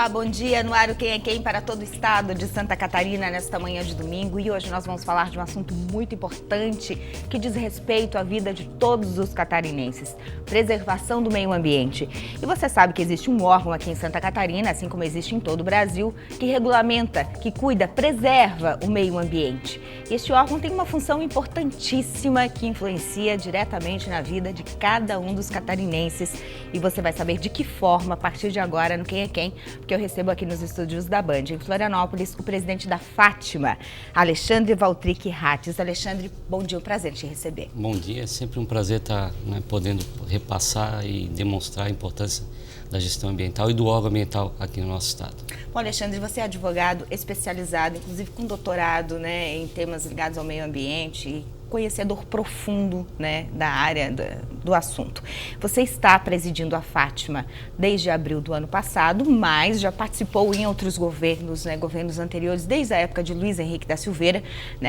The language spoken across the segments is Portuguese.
Olá, bom dia. No ar o Quem é Quem para todo o estado de Santa Catarina nesta manhã de domingo. E hoje nós vamos falar de um assunto muito importante que diz respeito à vida de todos os catarinenses: preservação do meio ambiente. E você sabe que existe um órgão aqui em Santa Catarina, assim como existe em todo o Brasil, que regulamenta, que cuida, preserva o meio ambiente. E este órgão tem uma função importantíssima que influencia diretamente na vida de cada um dos catarinenses. E você vai saber de que forma a partir de agora no Quem é Quem, porque eu recebo aqui nos estúdios da Band, em Florianópolis, o presidente da Fátima, Alexandre Valtric Rates. Alexandre, bom dia, um prazer te receber. Bom dia, é sempre um prazer estar podendo repassar e demonstrar a importância da gestão ambiental e do órgão ambiental aqui no nosso estado. Bom, Alexandre, você é advogado especializado, inclusive com doutorado, em temas ligados ao meio ambiente e conhecedor profundo, da área do assunto. Você está presidindo a Fátima desde abril do ano passado, mas já participou em outros governos, governos anteriores, desde a época de Luiz Henrique da Silveira,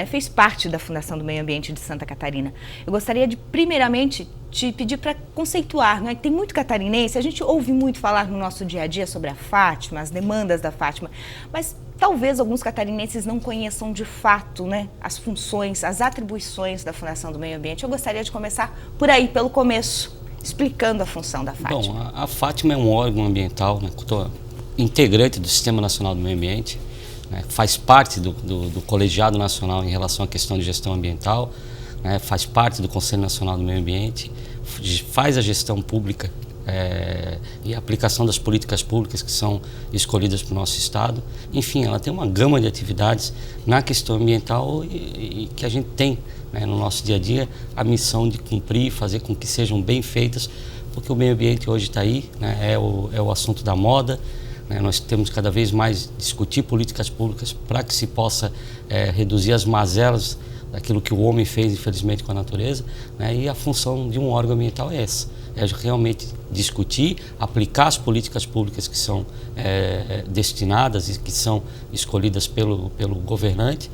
fez parte da Fundação do Meio Ambiente de Santa Catarina. Eu gostaria de, primeiramente, te pedir para conceituar, Tem muito catarinense, a gente ouve muito falar no nosso dia a dia sobre a Fátima, as demandas da Fátima, mas talvez alguns catarinenses não conheçam de fato, as funções, as atribuições da Fundação do Meio Ambiente. Eu gostaria de começar por aí, pelo começo, explicando a função da Fátima. Bom, a Fátima é um órgão ambiental, integrante do Sistema Nacional do Meio Ambiente, faz parte do Colegiado Nacional em relação à questão de gestão ambiental, faz parte do Conselho Nacional do Meio Ambiente, faz a gestão pública e a aplicação das políticas públicas que são escolhidas para o nosso estado. Enfim, ela tem uma gama de atividades na questão ambiental e que a gente tem no nosso dia a dia a missão de cumprir, fazer com que sejam bem feitas, porque o meio ambiente hoje está aí, é o assunto da moda. Nós temos cada vez mais discutir políticas públicas para que se possa reduzir as mazelas daquilo que o homem fez, infelizmente, com a natureza, e a função de um órgão ambiental é essa, é realmente discutir, aplicar as políticas públicas que são destinadas e que são escolhidas pelo governante,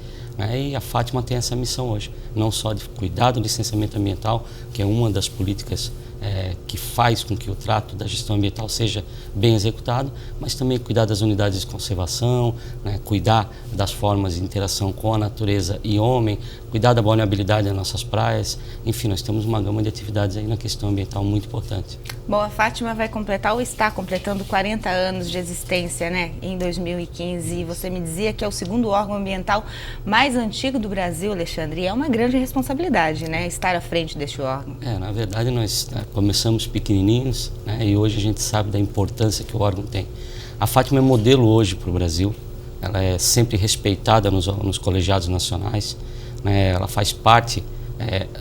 e a Fátima tem essa missão hoje, não só de cuidar do licenciamento ambiental, que é uma das políticas que faz com que o trato da gestão ambiental seja bem executado, mas também cuidar das unidades de conservação, cuidar das formas de interação com a natureza e homem, cuidar da vulnerabilidade das nossas praias. Enfim, nós temos uma gama de atividades aí na questão ambiental muito importante. Bom, a Fátima vai completar ou está completando 40 anos de existência, em 2015, e você me dizia que é o segundo órgão ambiental mais antigo do Brasil, Alexandre, e é uma grande responsabilidade, estar à frente deste órgão. Na verdade, nós começamos pequenininhos, e hoje a gente sabe da importância que o órgão tem. A Fátima é modelo hoje para o Brasil, ela é sempre respeitada nos colegiados nacionais, ela faz parte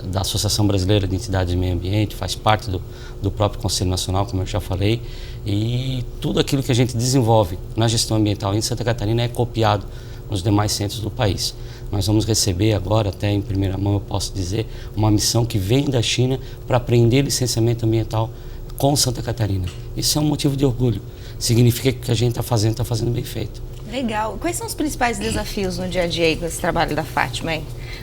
da Associação Brasileira de Entidades de Meio Ambiente, faz parte do próprio Conselho Nacional, como eu já falei, e tudo aquilo que a gente desenvolve na gestão ambiental em Santa Catarina é copiado nos demais centros do país. Nós vamos receber agora, até em primeira mão eu posso dizer, uma missão que vem da China para aprender licenciamento ambiental com Santa Catarina. Isso é um motivo de orgulho. Significa que o que a gente está fazendo bem feito. Legal. Quais são os principais desafios no dia a dia aí com esse trabalho da Fátima,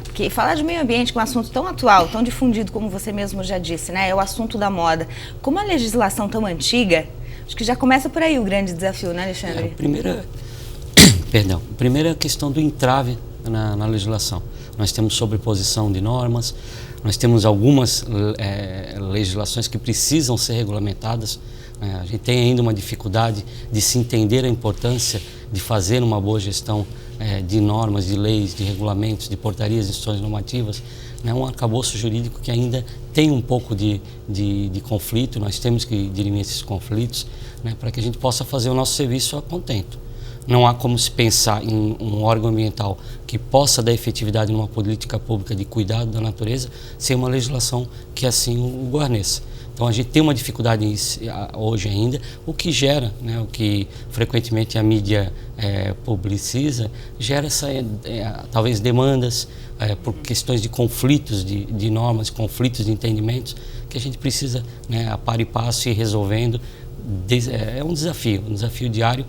Porque falar de meio ambiente com um assunto tão atual, tão difundido como você mesmo já disse, é o assunto da moda. Com uma legislação tão antiga, acho que já começa por aí o grande desafio, Alexandre? A primeira questão do entrave na legislação. Nós temos sobreposição de normas, nós temos algumas legislações que precisam ser regulamentadas. A gente tem ainda uma dificuldade de se entender a importância de fazer uma boa gestão de normas, de leis, de regulamentos, de portarias, de instruções normativas. Um arcabouço jurídico que ainda tem um pouco de conflito. Nós temos que dirimir esses conflitos, para que a gente possa fazer o nosso serviço a contento. Não há como se pensar em um órgão ambiental que possa dar efetividade numa política pública de cuidado da natureza sem uma legislação que assim o guarneça. Então a gente tem uma dificuldade hoje ainda, o que gera, o que frequentemente a mídia publiciza, gera talvez demandas por questões de conflitos de normas, conflitos de entendimentos, que a gente precisa, a par e passo ir resolvendo. É um desafio diário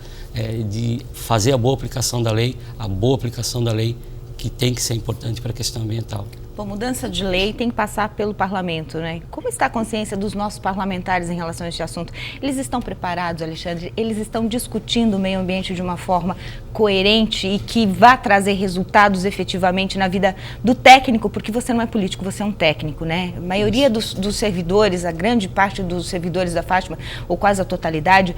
de fazer a boa aplicação da lei que tem que ser importante para a questão ambiental. Bom, mudança de lei tem que passar pelo parlamento, né? Como está a consciência dos nossos parlamentares em relação a este assunto? Eles estão preparados, Alexandre? Eles estão discutindo o meio ambiente de uma forma coerente e que vá trazer resultados efetivamente na vida do técnico? Porque você não é político, você é um técnico, né? A maioria dos servidores, a grande parte dos servidores da Fátima, ou quase a totalidade,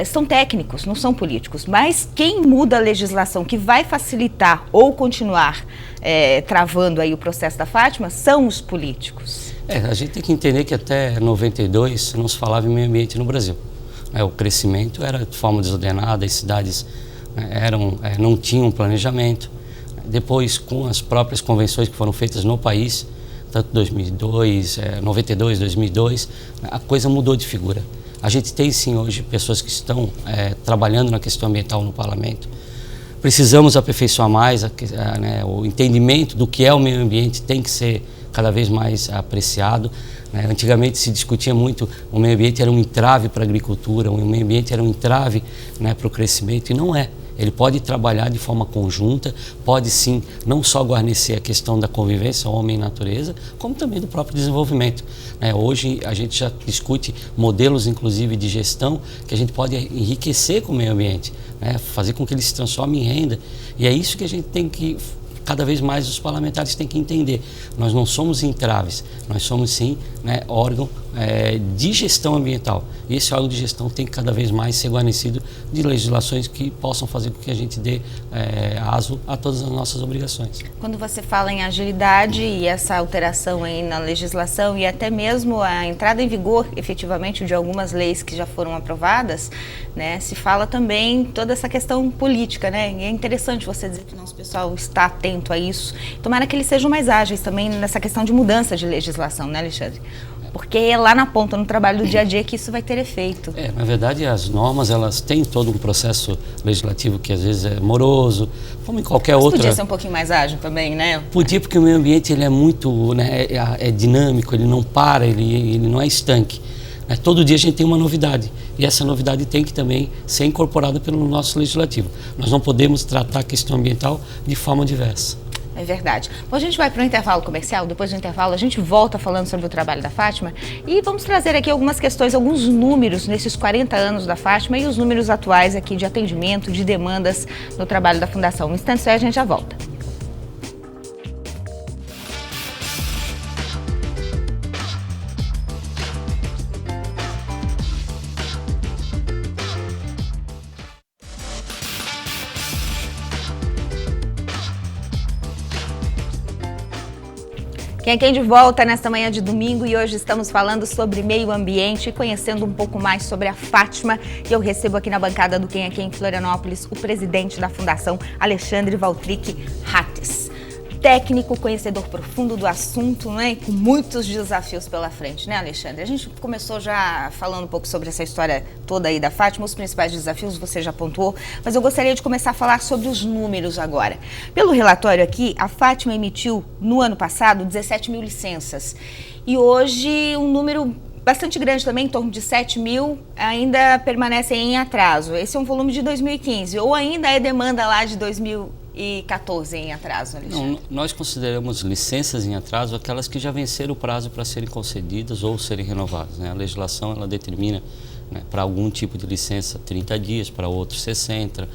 são técnicos, não são políticos. Mas quem muda a legislação que vai facilitar ou continuar travando aí o processo da Fátima são os políticos. A gente tem que entender que até 92 não se falava em meio ambiente no Brasil. O crescimento era de forma desordenada, as cidades não tinham planejamento. Depois, com as próprias convenções que foram feitas no país, tanto 2002, 92, 2002, a coisa mudou de figura. A gente tem sim hoje pessoas que estão trabalhando na questão ambiental no parlamento. Precisamos aperfeiçoar mais o entendimento do que é o meio ambiente, tem que ser cada vez mais apreciado. Antigamente se discutia muito, o meio ambiente era um entrave para a agricultura, o meio ambiente era um entrave para o crescimento, e não é. Ele pode trabalhar de forma conjunta, pode sim não só guarnecer a questão da convivência homem e natureza, como também do próprio desenvolvimento. Hoje a gente já discute modelos, inclusive, de gestão que a gente pode enriquecer com o meio ambiente, fazer com que ele se transforme em renda. E é isso que a gente tem que, cada vez mais os parlamentares têm que entender. Nós não somos entraves, nós somos sim órgão de gestão ambiental. E esse órgão de gestão tem que cada vez mais ser guarnecido de legislações que possam fazer com que a gente dê aso a todas as nossas obrigações. Quando você fala em agilidade e essa alteração aí na legislação e até mesmo a entrada em vigor efetivamente de algumas leis que já foram aprovadas, se fala também toda essa questão política, E é interessante você dizer que o nosso pessoal está atento a isso. Tomara que eles sejam mais ágeis também nessa questão de mudança de legislação, Alexandre? Porque é lá na ponta, no trabalho do dia a dia, que isso vai ter efeito. Na verdade, as normas, elas têm todo um processo legislativo que às vezes é moroso, como em qualquer outra... Podia ser um pouquinho mais ágil também, Podia, porque o meio ambiente ele é muito dinâmico, ele não para, ele não é estanque. Todo dia a gente tem uma novidade, e essa novidade tem que também ser incorporada pelo nosso legislativo. Nós não podemos tratar a questão ambiental de forma diversa. É verdade. Bom, a gente vai para o intervalo comercial. Depois do intervalo a gente volta falando sobre o trabalho da Fátima e vamos trazer aqui algumas questões, alguns números nesses 40 anos da Fátima e os números atuais aqui de atendimento, de demandas no trabalho da Fundação. Um instante só, a gente já volta. Quem de volta nesta manhã de domingo e hoje estamos falando sobre meio ambiente e conhecendo um pouco mais sobre a Fátima. E eu recebo aqui na bancada do Quem é Quem em Florianópolis o presidente da Fundação, Alexandre Valtric Rates. Técnico, conhecedor profundo do assunto, com muitos desafios pela frente, Alexandre? A gente começou já falando um pouco sobre essa história toda aí da Fátima, os principais desafios você já pontuou, mas eu gostaria de começar a falar sobre os números agora. Pelo relatório aqui, a Fátima emitiu no ano passado 17 mil licenças e hoje um número bastante grande também, em torno de 7 mil, ainda permanecem em atraso. Esse é um volume de 2015 ou ainda é demanda lá de 2014 em atraso, Alexandre? Não, nós consideramos licenças em atraso aquelas que já venceram o prazo para serem concedidas ou serem renovadas. A legislação ela determina para algum tipo de licença 30 dias, para outros 60,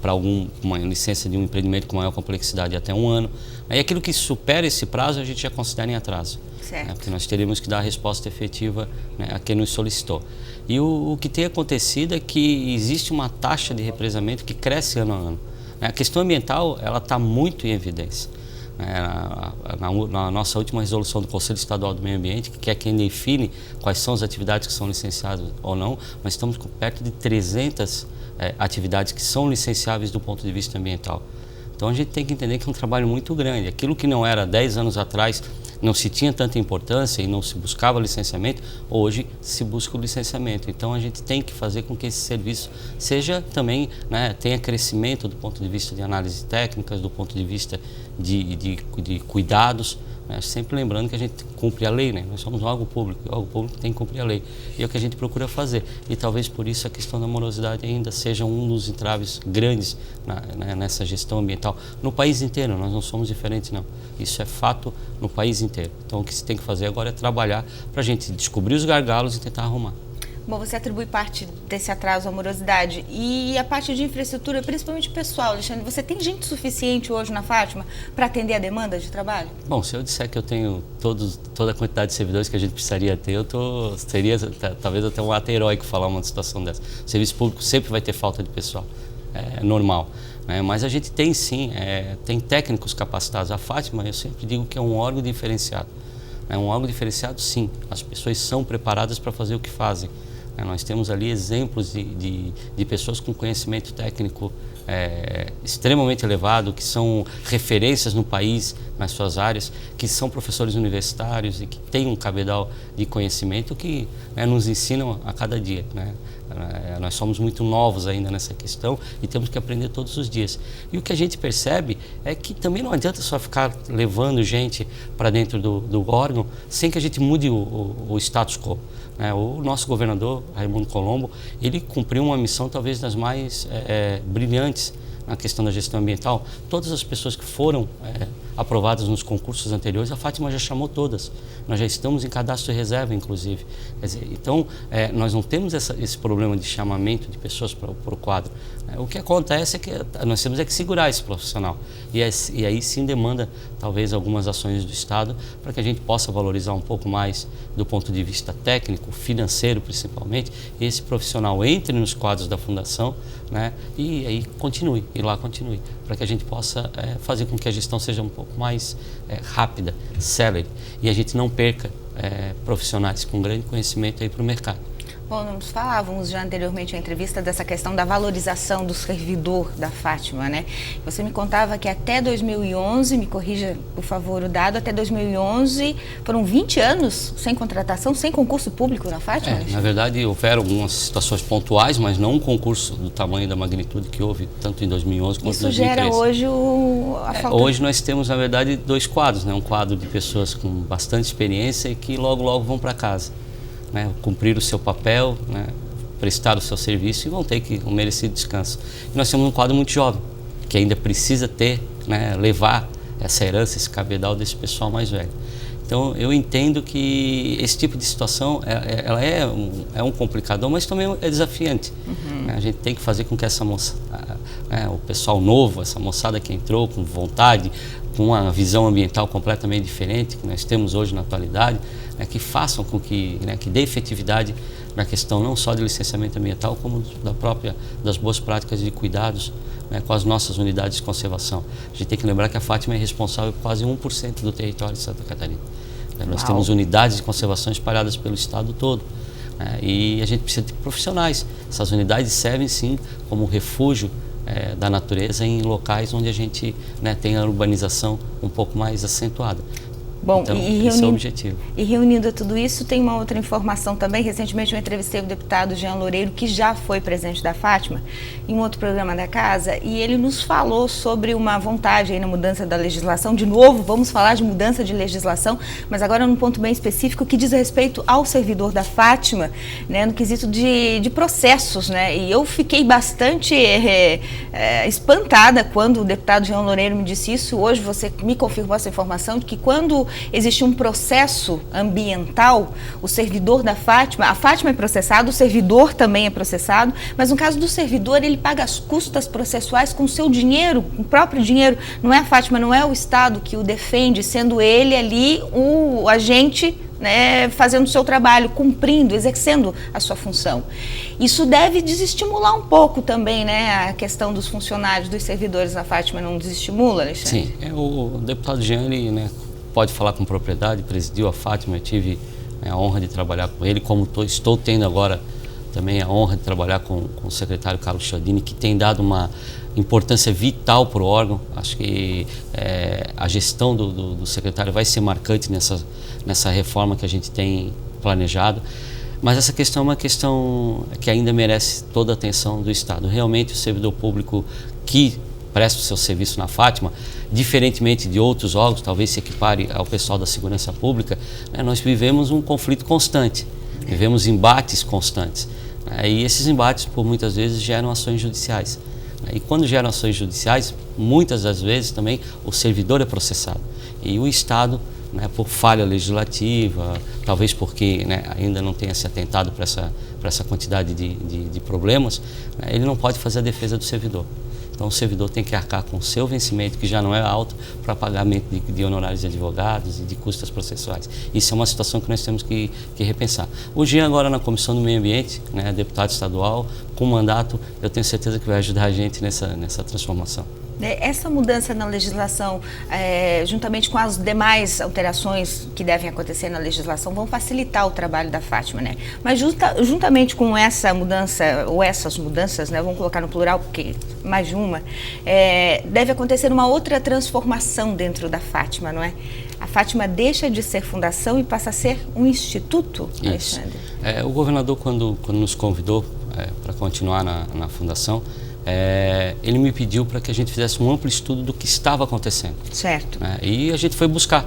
para uma licença de um empreendimento com maior complexidade até 1 ano. E aquilo que supera esse prazo a gente já considera em atraso. Certo. Porque nós teríamos que dar a resposta efetiva a quem nos solicitou. E o que tem acontecido é que existe uma taxa de represamento que cresce ano a ano. A questão ambiental ela está muito em evidência. Na nossa última resolução do Conselho Estadual do Meio Ambiente, que é quem define quais são as atividades que são licenciadas ou não, nós estamos com perto de 300 atividades que são licenciáveis do ponto de vista ambiental. Então a gente tem que entender que é um trabalho muito grande. Aquilo que não era 10 anos atrás não se tinha tanta importância e não se buscava licenciamento, hoje se busca o licenciamento. Então a gente tem que fazer com que esse serviço seja também, né, tenha crescimento do ponto de vista de análise técnicas, do ponto de vista de cuidados, né, sempre lembrando que a gente cumpre a lei, né? Nós somos um órgão público, e o órgão público tem que cumprir a lei. E é o que a gente procura fazer. E talvez por isso a questão da morosidade ainda seja um dos entraves grandes nessa gestão ambiental. No país inteiro, nós não somos diferentes, não. Isso é fato no país inteiro. Então o que se tem que fazer agora é trabalhar para a gente descobrir os gargalos e tentar arrumar. Bom, você atribui parte desse atraso à morosidade e a parte de infraestrutura, principalmente pessoal, Alexandre. Você tem gente suficiente hoje na Fátima para atender a demanda de trabalho? Bom, se eu disser que eu tenho toda a quantidade de servidores que a gente precisaria ter, seria talvez até um ato heróico falar uma situação dessa. O serviço público sempre vai ter falta de pessoal, é normal. Mas a gente tem sim, tem técnicos capacitados. A Fátima, eu sempre digo que é um órgão diferenciado. É um órgão diferenciado, sim. As pessoas são preparadas para fazer o que fazem. Nós temos ali exemplos de pessoas com conhecimento técnico extremamente elevado, que são referências no país nas suas áreas, que são professores universitários e que têm um cabedal de conhecimento que nos ensinam a cada dia. Nós somos muito novos ainda nessa questão e temos que aprender todos os dias. E o que a gente percebe é que também não adianta só ficar levando gente para dentro do órgão sem que a gente mude o status quo. O nosso governador, Raimundo Colombo, ele cumpriu uma missão talvez das mais brilhantes na questão da gestão ambiental. Todas as pessoas que foram aprovadas nos concursos anteriores, a Fátima já chamou todas. Nós já estamos em cadastro de reserva, inclusive. Quer dizer, então, nós não temos esse problema de chamamento de pessoas para o quadro. O que acontece é que nós temos que segurar esse profissional. E aí sim demanda, talvez, algumas ações do Estado para que a gente possa valorizar um pouco mais do ponto de vista técnico, financeiro principalmente, e esse profissional entre nos quadros da Fundação, e aí continue, para que a gente possa fazer com que a gestão seja um pouco mais rápida, célere, e a gente não perca profissionais com grande conhecimento aí para o mercado. Bom, nós falávamos já anteriormente na entrevista dessa questão da valorização do servidor da Fátima, né? Você me contava que até 2011, me corrija por favor o dado, até 2011 foram 20 anos sem contratação, sem concurso público na Fátima? Na verdade, houveram algumas situações pontuais, mas não um concurso do tamanho e da magnitude que houve, tanto em 2011 quanto em 2013. Isso gera hoje a falta... Hoje nós temos, na verdade, dois quadros, um quadro de pessoas com bastante experiência e que logo vão para casa. Cumprir o seu papel, prestar o seu serviço e vão ter um merecido descanso. E nós temos um quadro muito jovem, que ainda precisa levar essa herança, esse cabedal desse pessoal mais velho. Então, eu entendo que esse tipo de situação ela é um complicador, mas também é desafiante. Uhum. A gente tem que fazer com que essa moça, o pessoal novo, essa moçada que entrou com vontade, com uma visão ambiental completamente diferente que nós temos hoje na atualidade, que façam com que dê efetividade na questão não só de licenciamento ambiental, como das boas práticas de cuidados com as nossas unidades de conservação. A gente tem que lembrar que a Fátima é responsável por quase 1% do território de Santa Catarina. Nós temos unidades de conservação espalhadas pelo estado todo. E a gente precisa de profissionais. Essas unidades servem sim como refúgio da natureza em locais onde a gente tem a urbanização um pouco mais acentuada. Bom, então, esse é o objetivo. E reunindo tudo isso, tem uma outra informação também. Recentemente eu entrevistei o deputado Jean Loureiro, que já foi presidente da Fátima, em um outro programa da casa, e ele nos falou sobre uma vontade aí na mudança da legislação. De novo, vamos falar de mudança de legislação, mas agora num ponto bem específico que diz respeito ao servidor da Fátima, no quesito de processos, E eu fiquei bastante espantada quando o deputado Jean Loureiro me disse isso. Hoje você me confirmou essa informação de que quando existe um processo ambiental, o servidor da Fátima, a Fátima é processado, o servidor também é processado, mas no caso do servidor, ele paga as custas processuais com o seu dinheiro, com o próprio dinheiro. Não é a Fátima, não é o Estado que o defende, sendo ele ali o agente fazendo o seu trabalho, cumprindo, exercendo a sua função. Isso deve desestimular um pouco também, a questão dos funcionários, dos servidores da Fátima, não desestimula, Alexandre? Sim, o deputado Jean, ele, pode falar com propriedade, presidiu a Fátima, eu tive a honra de trabalhar com ele, como estou tendo agora também a honra de trabalhar com o secretário Carlos Chiodini, que tem dado uma importância vital para o órgão. Acho que a gestão do secretário vai ser marcante nessa reforma que a gente tem planejado. Mas essa questão é uma questão que ainda merece toda a atenção do Estado. Realmente o servidor público que presta o seu serviço na Fátima, diferentemente de outros órgãos, talvez se equipare ao pessoal da segurança pública, nós vivemos um conflito constante, vivemos embates constantes. E esses embates, por muitas vezes, geram ações judiciais. E quando geram ações judiciais, muitas das vezes também o servidor é processado. E o Estado, por falha legislativa, talvez porque ainda não tenha se atentado para essa quantidade de problemas, ele não pode fazer a defesa do servidor. Então o servidor tem que arcar com o seu vencimento, que já não é alto, para pagamento de honorários de advogados e de custas processuais. Isso é uma situação que nós temos que repensar. O Jean agora na Comissão do Meio Ambiente, deputado estadual, com mandato, eu tenho certeza que vai ajudar a gente nessa transformação. Essa mudança na legislação, juntamente com as demais alterações que devem acontecer na legislação, vão facilitar o trabalho da Fátima, né? Mas juntamente com essa mudança, ou essas mudanças, vamos colocar no plural, porque mais de uma, deve acontecer uma outra transformação dentro da Fátima, não é? A Fátima deixa de ser fundação e passa a ser um instituto, Alexandre? O governador, quando nos convidou para continuar na fundação, ele me pediu para que a gente fizesse um amplo estudo do que estava acontecendo. Certo. E a gente foi buscar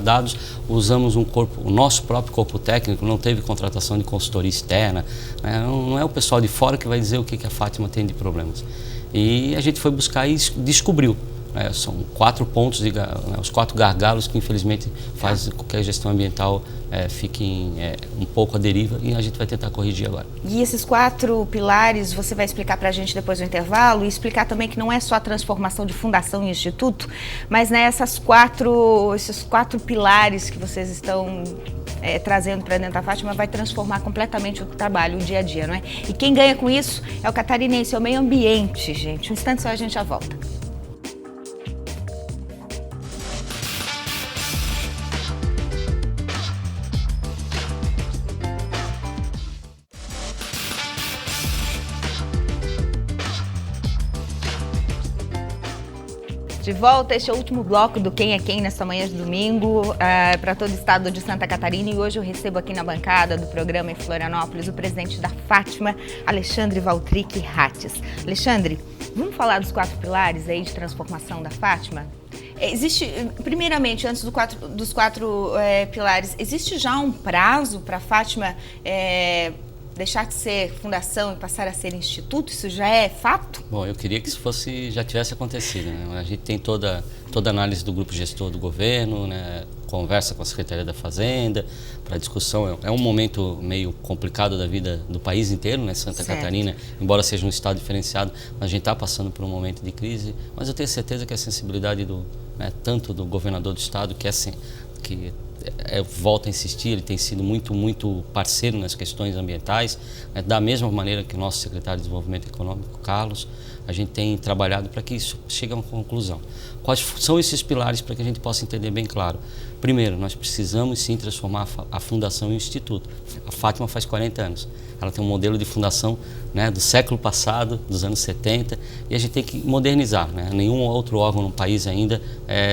dados, usamos o nosso próprio corpo técnico, não teve contratação de consultoria externa, não é o pessoal de fora que vai dizer o que a Fátima tem de problemas. E a gente foi buscar e descobriu. São 4 pontos, os 4 gargalos que infelizmente fazem com que a gestão ambiental fique um pouco à deriva, e a gente vai tentar corrigir agora. E esses 4 pilares você vai explicar para a gente depois do intervalo, e explicar também que não é só a transformação de fundação e instituto, mas esses 4 pilares que vocês estão trazendo para dentro da Fátima vai transformar completamente o trabalho, o dia a dia, não é? E quem ganha com isso é o catarinense, é o meio ambiente, gente. Um instante só, a gente já volta. De volta, este é o último bloco do Quem é Quem nesta manhã de domingo, para todo o estado de Santa Catarina, e hoje eu recebo aqui na bancada do programa em Florianópolis o presidente da Fátima, Alexandre Valtric Rates. Alexandre, vamos falar dos 4 pilares aí de transformação da Fátima? Primeiramente, antes dos 4 pilares, existe já um prazo para a Fátima deixar de ser fundação e passar a ser instituto? Isso já é fato? Bom, eu queria que isso já tivesse acontecido, A gente tem toda a análise do grupo gestor do governo, conversa com a Secretaria da Fazenda para discussão. É um momento meio complicado da vida do país inteiro, Santa Catarina, embora seja um estado diferenciado, mas a gente está passando por um momento de crise. Mas eu tenho certeza que a sensibilidade tanto do governador do estado, que volto a insistir, ele tem sido muito, muito parceiro nas questões ambientais, da mesma maneira que o nosso secretário de Desenvolvimento Econômico, Carlos, a gente tem trabalhado para que isso chegue a uma conclusão. Quais são esses pilares para que a gente possa entender bem claro? Primeiro, nós precisamos sim transformar a fundação em um instituto. A Fátima faz 40 anos. Ela tem um modelo de fundação do século passado, dos anos 70, e a gente tem que modernizar. Nenhum outro órgão no país ainda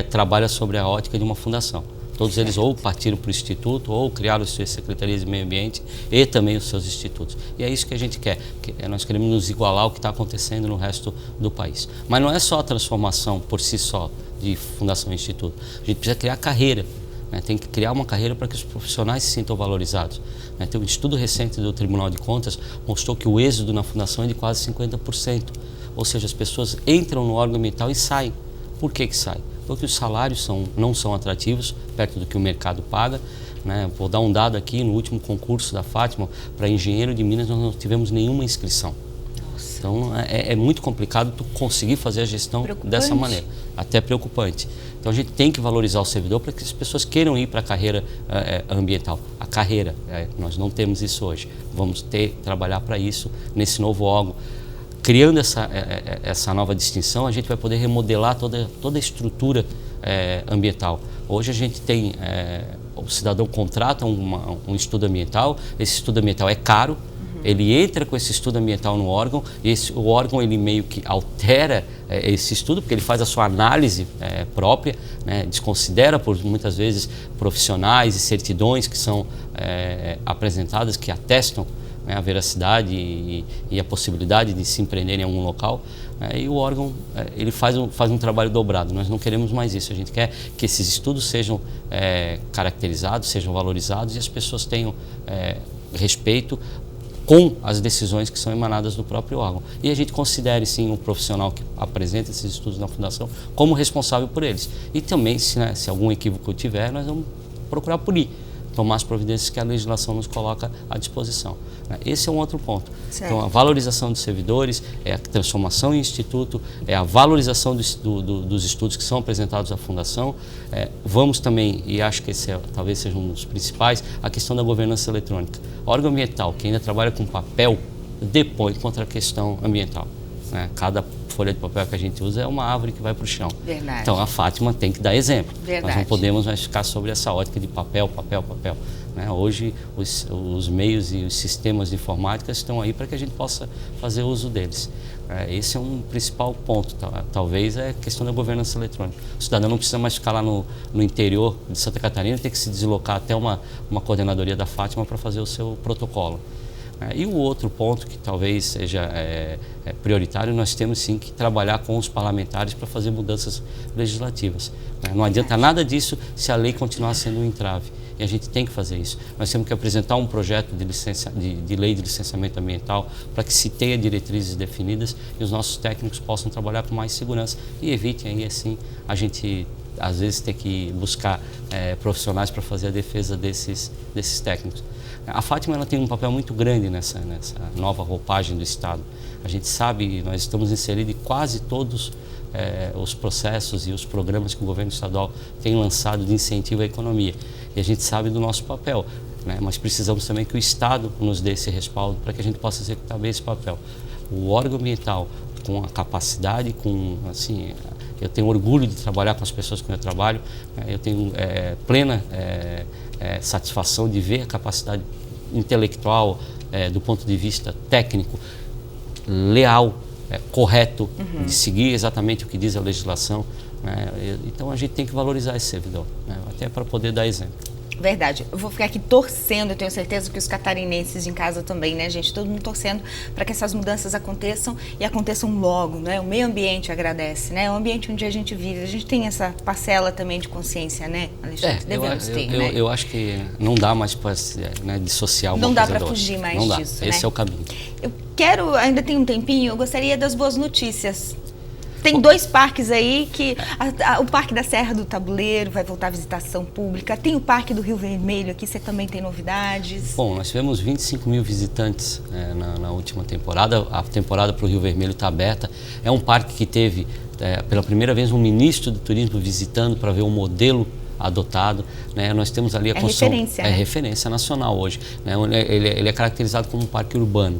trabalha sobre a ótica de uma fundação. Todos eles ou partiram para o Instituto ou criaram as suas secretarias de meio ambiente e também os seus institutos. E é isso que a gente quer, nós queremos nos igualar ao que está acontecendo no resto do país. Mas não é só a transformação por si só de fundação e instituto. A gente precisa criar carreira, tem que criar uma carreira para que os profissionais se sintam valorizados. Tem um estudo recente do Tribunal de Contas mostrou que o êxodo na fundação é de quase 50%. Ou seja, as pessoas entram no órgão ambiental e saem. Por que saem? Porque os salários não são atrativos, perto do que o mercado paga. Vou dar um dado aqui, no último concurso da Fátima, para engenheiro de Minas, nós não tivemos nenhuma inscrição. Nossa. Então, é muito complicado tu conseguir fazer a gestão dessa maneira, até preocupante. Então, a gente tem que valorizar o servidor para que as pessoas queiram ir para a carreira ambiental. A carreira, nós não temos isso hoje. Vamos trabalhar para isso nesse novo órgão. Criando essa nova distinção, a gente vai poder remodelar toda a estrutura ambiental. Hoje a gente tem, o cidadão contrata um estudo ambiental, esse estudo ambiental é caro, ele entra com esse estudo ambiental no órgão, e o órgão ele meio que altera esse estudo, porque ele faz a sua análise própria, né, desconsidera por muitas vezes profissionais e certidões que são apresentadas, que atestam, né, a veracidade e a possibilidade de se empreender em algum local, e o órgão ele faz um trabalho dobrado. Nós não queremos mais isso, a gente quer que esses estudos sejam caracterizados, sejam valorizados e as pessoas tenham respeito com as decisões que são emanadas do próprio órgão. E a gente considere, sim, o profissional que apresenta esses estudos na Fundação como responsável por eles. E também, se algum equívoco tiver, nós vamos procurar punir, tomar as providências que a legislação nos coloca à disposição. Esse é um outro ponto. Certo. Então, a valorização dos servidores, a transformação em instituto, a valorização dos estudos que são apresentados à Fundação. Vamos também, e acho que esse talvez seja um dos principais, a questão da governança eletrônica. O órgão ambiental, que ainda trabalha com papel, depõe contra a questão ambiental. Cada folha de papel que a gente usa é uma árvore que vai para o chão. Verdade. Então, a Fátima tem que dar exemplo. Verdade. Nós não podemos mais ficar sobre essa ótica de papel, papel, papel. Hoje, os meios e os sistemas de informática estão aí para que a gente possa fazer uso deles. Esse é um principal ponto, talvez é a questão da governança eletrônica. O cidadão não precisa mais ficar lá no interior de Santa Catarina, tem que se deslocar até uma coordenadoria da Fátima para fazer o seu protocolo. E o outro ponto que talvez seja prioritário, nós temos sim que trabalhar com os parlamentares para fazer mudanças legislativas. Não adianta nada disso se a lei continuar sendo um entrave. E a gente tem que fazer isso. Nós temos que apresentar um projeto de lei de licenciamento ambiental para que se tenha diretrizes definidas e os nossos técnicos possam trabalhar com mais segurança e evitem aí assim a gente às vezes ter que buscar profissionais para fazer a defesa desses técnicos. A Fátima ela tem um papel muito grande nessa nova roupagem do Estado. A gente sabe, nós estamos inseridos em quase todos os processos e os programas que o governo estadual tem lançado de incentivo à economia. E a gente sabe do nosso papel, mas precisamos também que o Estado nos dê esse respaldo para que a gente possa executar bem esse papel. O órgão ambiental, com a capacidade, eu tenho orgulho de trabalhar com as pessoas com quem eu trabalho, eu tenho plena satisfação de ver a capacidade intelectual, do ponto de vista técnico, leal, correto, de seguir exatamente o que diz a legislação. Então a gente tem que valorizar esse servidor, até para poder dar exemplo. Verdade. Eu vou ficar aqui torcendo, eu tenho certeza que os catarinenses em casa também, né, gente? Todo mundo torcendo para que essas mudanças aconteçam e aconteçam logo, né? O meio ambiente agradece, né? O ambiente onde a gente vive. A gente tem essa parcela também de consciência, né, Alexandre? Devemos ter, né? Eu acho que não dá mais para dissociar uma coisa da outra. Não dá para fugir mais não disso, dá. Esse é o caminho. Eu quero, ainda tem um tempinho, eu gostaria das boas notícias. Tem 2 parques aí que o Parque da Serra do Tabuleiro vai voltar à visitação pública. Tem o Parque do Rio Vermelho aqui, você também tem novidades? Bom, nós tivemos 25 mil visitantes na última temporada. A temporada para o Rio Vermelho está aberta. É um parque que teve, pela primeira vez, um ministro do turismo visitando para ver o modelo adotado. Nós temos ali a construção... referência, né? É referência nacional hoje. Ele é caracterizado como um parque urbano.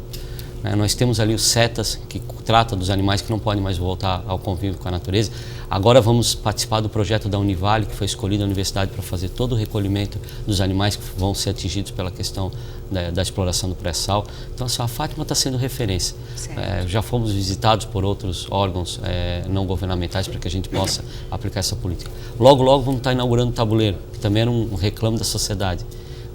Nós temos ali os CETAS, que trata dos animais que não podem mais voltar ao convívio com a natureza. Agora vamos participar do projeto da Univale, que foi escolhida a universidade para fazer todo o recolhimento dos animais que vão ser atingidos pela questão da exploração do pré-sal. Então, a Fátima está sendo referência. Já fomos visitados por outros órgãos não governamentais para que a gente possa aplicar essa política. Logo, logo vamos estar inaugurando o tabuleiro, que também era um reclamo da sociedade.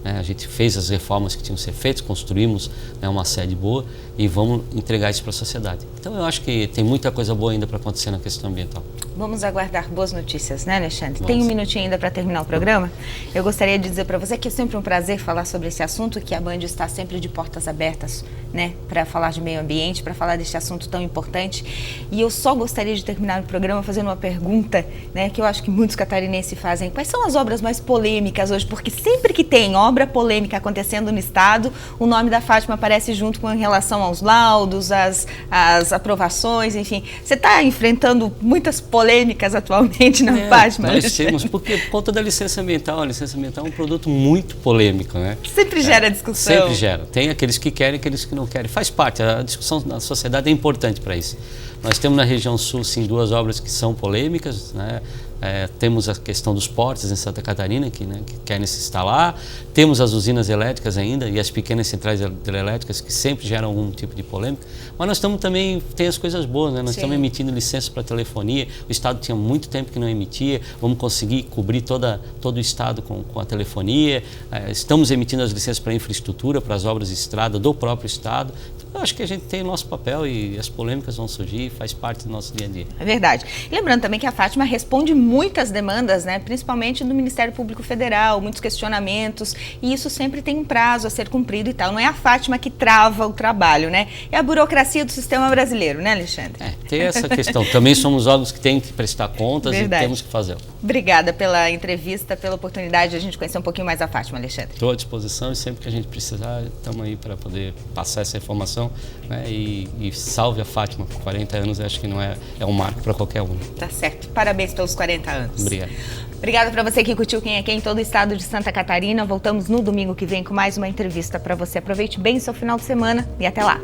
A gente fez as reformas que tinham que ser feitas, construímos uma sede boa e vamos entregar isso para a sociedade. Então eu acho que tem muita coisa boa ainda para acontecer na questão ambiental. Vamos aguardar boas notícias, né, Alexandre? Vamos. Tem um minutinho ainda para terminar o programa. Eu gostaria de dizer para você que é sempre um prazer falar sobre esse assunto, que a Band está sempre de portas abertas, né, para falar de meio ambiente, para falar deste assunto tão importante. E eu só gostaria de terminar o programa fazendo uma pergunta, né, que eu acho que muitos catarinenses fazem. Quais são as obras mais polêmicas hoje? Porque sempre que tem obra polêmica acontecendo no Estado, o nome da Fátima aparece junto com relação aos laudos, às aprovações, enfim. Você está enfrentando muitas polêmicas atualmente na Fátima? Nós temos, porque por conta da licença ambiental, a licença ambiental é um produto muito polêmico, né? Sempre gera discussão. Sempre gera. Tem aqueles que querem e aqueles que não querem. Faz parte, a discussão na sociedade é importante para isso. Nós temos na região sul, sim, 2 obras que são polêmicas, né? temos a questão dos portos em Santa Catarina, que querem se instalar, temos as usinas elétricas ainda e as pequenas centrais hidrelétricas que sempre geram algum tipo de polêmica, mas nós estamos também, tem as coisas boas, né? Nós estamos emitindo licença para telefonia, o Estado tinha muito tempo que não emitia, vamos conseguir cobrir todo o Estado com a telefonia, estamos emitindo as licenças para infraestrutura, para as obras de estrada do próprio Estado. Eu acho que a gente tem o nosso papel e as polêmicas vão surgir, faz parte do nosso dia a dia. É verdade. Lembrando também que a Fátima responde muitas demandas, né, principalmente do Ministério Público Federal, muitos questionamentos, e isso sempre tem um prazo a ser cumprido e tal. Não é a Fátima que trava o trabalho, né? É a burocracia do sistema brasileiro, né, Alexandre? Tem essa questão. Também somos órgãos que têm que prestar contas e temos que fazer. Obrigada pela entrevista, pela oportunidade de a gente conhecer um pouquinho mais a Fátima, Alexandre. Estou à disposição e sempre que a gente precisar, estamos aí para poder passar essa informação, né? E salve a Fátima, por 40 anos, acho que não é um marco para qualquer um. Tá certo. Parabéns pelos 40 anos. Obrigado. Obrigada para você que curtiu Quem é Quem em todo o estado de Santa Catarina. Voltamos no domingo que vem com mais uma entrevista para você. Aproveite bem seu final de semana e até lá.